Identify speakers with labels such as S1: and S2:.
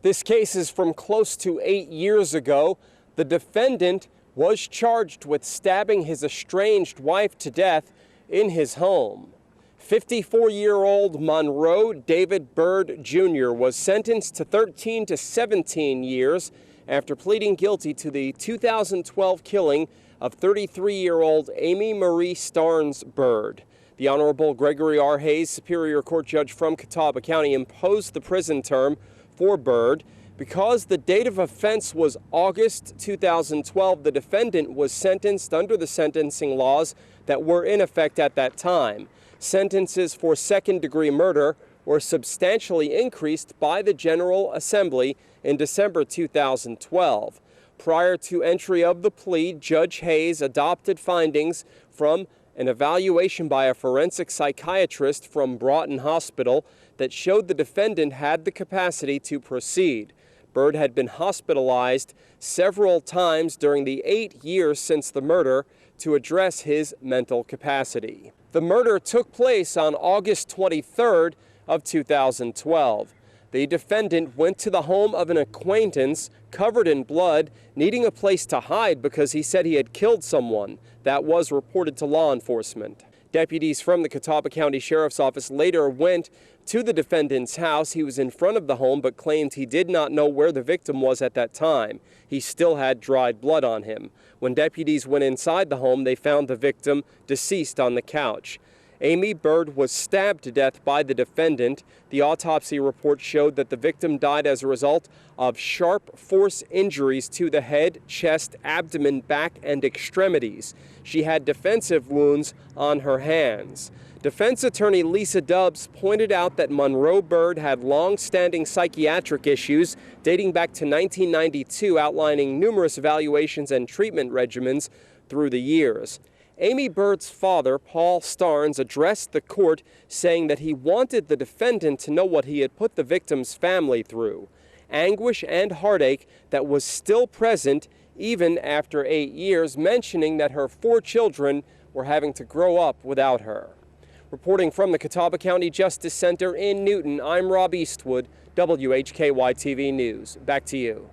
S1: This case is from close to 8 years ago. The defendant was charged with stabbing his estranged wife to death in his home. 54-year-old Monroe David Byrd Jr. was sentenced to 13 to 17 years after pleading guilty to the 2012 killing of 33-year-old Amy Marie Starnes Byrd. The Honorable Gregory R. Hayes, Superior Court Judge from Catawba County, imposed the prison term for Byrd. Because the date of offense was August 2012, the defendant was sentenced under the sentencing laws that were in effect at that time. Sentences for second-degree murder were substantially increased by the General Assembly in December 2012. Prior to entry of the plea, Judge Hayes adopted findings from an evaluation by a forensic psychiatrist from Broughton Hospital that showed the defendant had the capacity to proceed. Byrd had been hospitalized several times during the 8 years since the murder to address his mental capacity. The murder took place on August 23rd of 2012. The defendant went to the home of an acquaintance covered in blood, needing a place to hide because he said he had killed someone. That was reported to law enforcement. Deputies from the Catawba County Sheriff's Office later went to the defendant's house. He was in front of the home but claimed he did not know where the victim was at that time. He still had dried blood on him. When deputies went inside the home, they found the victim deceased on the couch. Amy Byrd was stabbed to death by the defendant. The autopsy report showed that the victim died as a result of sharp force injuries to the head, chest, abdomen, back, and extremities. She had defensive wounds on her hands. Defense attorney Lisa Dubbs pointed out that Monroe Byrd had long-standing psychiatric issues dating back to 1992, outlining numerous evaluations and treatment regimens through the years. Amy Byrd's father, Paul Starnes, addressed the court saying that he wanted the defendant to know what he had put the victim's family through. Anguish and heartache that was still present even after 8 years, mentioning that her 4 children were having to grow up without her. Reporting from the Catawba County Justice Center in Newton, I'm Rob Eastwood, WHKY-TV News. Back to you.